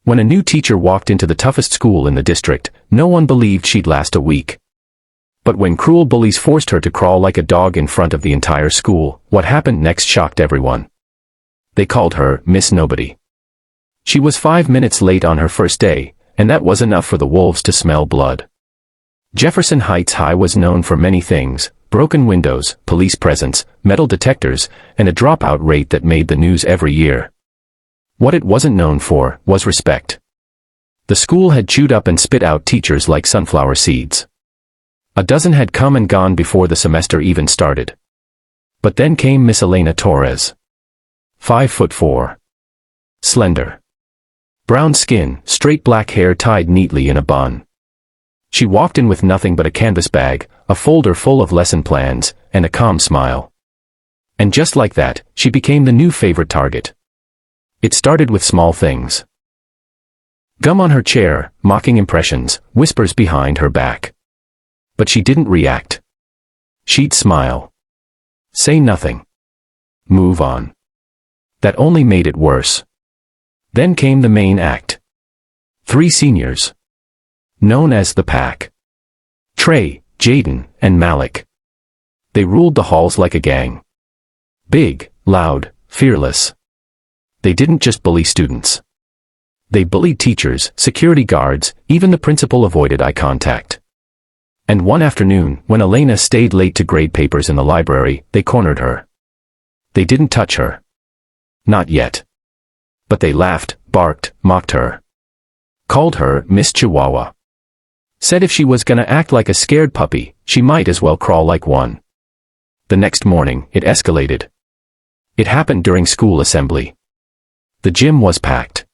When a new teacher walked into the toughest school in the district, no one believed she'd last a week. But when cruel bullies forced her to crawl like a dog in front of the entire school, what happened next shocked everyone. They called her Miss Nobody. She was 5 minutes late on her first day, and that was enough for the wolves to smell blood. Jefferson Heights High was known for many things: broken windows, police presence, metal detectors, and a dropout rate that made the news every year. What it wasn't known for was respect. The school had chewed up and spit out teachers like sunflower seeds. A dozen had come and gone before the semester even started. But then came Miss Elena Torres. 5'4". Slender. Brown skin, straight black hair tied neatly in a bun. She walked in with nothing but a canvas bag, a folder full of lesson plans, and a calm smile. And just like that, she became the new favorite target. It started with small things. Gum on her chair, mocking impressions, whispers behind her back. But she didn't react. She'd smile. Say nothing. Move on. That only made it worse. Then came the main act. 3 seniors. Known as the Pack. Trey, Jaden, and Malik. They ruled the halls like a gang. Big, loud, fearless. They didn't just bully students. They bullied teachers, security guards, even the principal avoided eye contact. And one afternoon, when Elena stayed late to grade papers in the library, they cornered her. They didn't touch her. Not yet. But they laughed, barked, mocked her. Called her Miss Chihuahua. Said if she was gonna act like a scared puppy, she might as well crawl like one. The next morning, it escalated. It happened during school assembly. The gym was packed.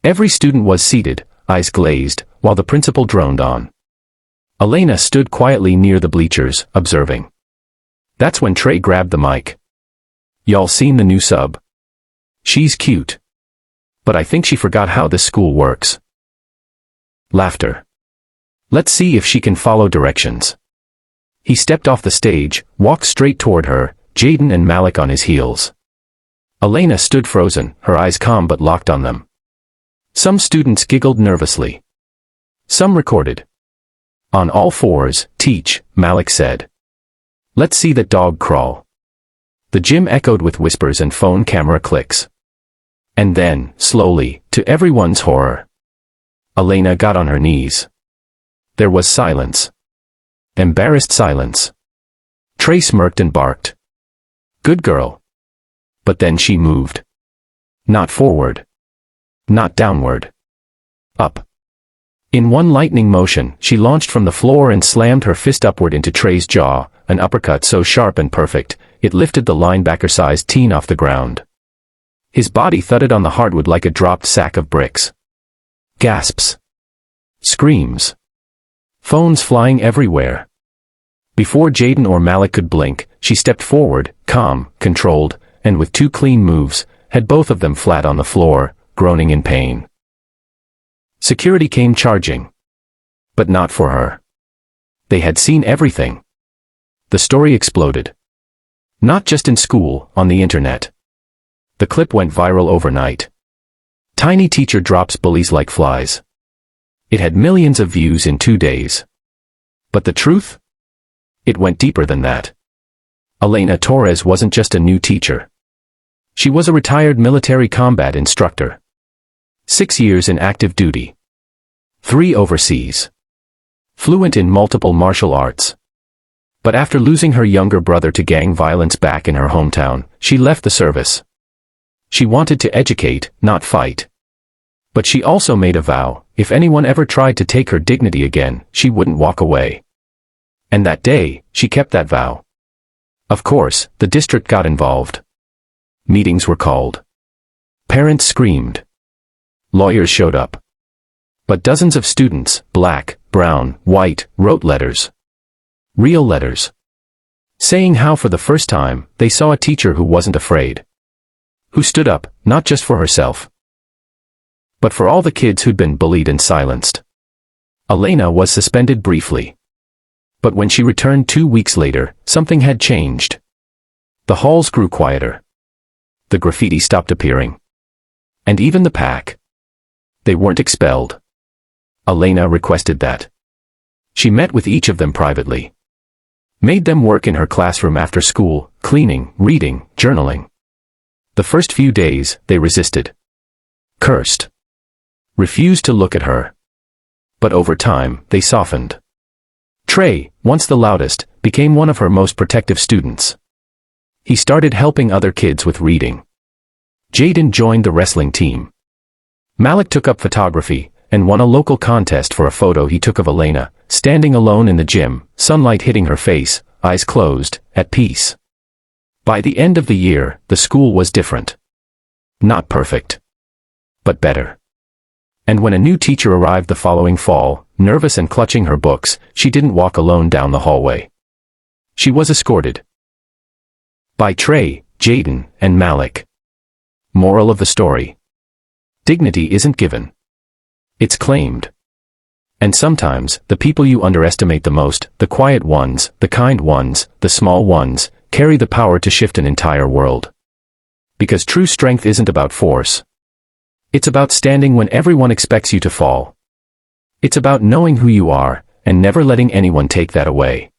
Every student was seated, eyes glazed, while the principal droned on. Elena stood quietly near the bleachers, observing. That's when Trey grabbed the mic. Y'all seen the new sub? She's cute. But I think she forgot how this school works. Laughter. Let's see if she can follow directions. He stepped off the stage, walked straight toward her, Jaden and Malik on his heels. Elena stood frozen, her eyes calm but locked on them. Some students giggled nervously. Some recorded. On all fours, teach, Malik said. Let's see that dog crawl. The gym echoed with whispers and phone camera clicks. And then, slowly, to everyone's horror, Elena got on her knees. There was silence. Embarrassed silence. Trey smirked and barked. Good girl. But then she moved. Not forward. Not downward. Up. In one lightning motion, she launched from the floor and slammed her fist upward into Trey's jaw, an uppercut so sharp and perfect, it lifted the linebacker-sized teen off the ground. His body thudded on the hardwood like a dropped sack of bricks. Gasps. Screams. Phones flying everywhere. Before Jaden or Malik could blink, she stepped forward, calm, controlled, and with 2 clean moves, had both of them flat on the floor, groaning in pain. Security came charging. But not for her. They had seen everything. The story exploded. Not just in school, on the internet. The clip went viral overnight. Tiny teacher drops bullies like flies. It had millions of views in 2 days. But the truth? It went deeper than that. Elena Torres wasn't just a new teacher. She was a retired military combat instructor. 6 years in active duty. 3 overseas. Fluent in multiple martial arts. But after losing her younger brother to gang violence back in her hometown, she left the service. She wanted to educate, not fight. But she also made a vow: if anyone ever tried to take her dignity again, she wouldn't walk away. And that day, she kept that vow. Of course, the district got involved. Meetings were called. Parents screamed. Lawyers showed up. But dozens of students, black, brown, white, wrote letters. Real letters. Saying how for the first time, they saw a teacher who wasn't afraid. Who stood up, not just for herself, but for all the kids who'd been bullied and silenced. Elena was suspended briefly. But when she returned 2 weeks later, something had changed. The halls grew quieter. The graffiti stopped appearing. And even the pack. They weren't expelled. Elena requested that. She met with each of them privately. Made them work in her classroom after school, cleaning, reading, journaling. The first few days, they resisted. Cursed. Refused to look at her. But over time, they softened. Trey, once the loudest, became one of her most protective students. He started helping other kids with reading. Jaden joined the wrestling team. Malik took up photography and won a local contest for a photo he took of Elena, standing alone in the gym, sunlight hitting her face, eyes closed, at peace. By the end of the year, the school was different. Not perfect, but better. And when a new teacher arrived the following fall, nervous and clutching her books, she didn't walk alone down the hallway. She was escorted by Trey, Jaden, and Malik. Moral of the story: dignity isn't given. It's claimed. And sometimes, the people you underestimate the most, the quiet ones, the kind ones, the small ones, carry the power to shift an entire world. Because true strength isn't about force. It's about standing when everyone expects you to fall. It's about knowing who you are, and never letting anyone take that away.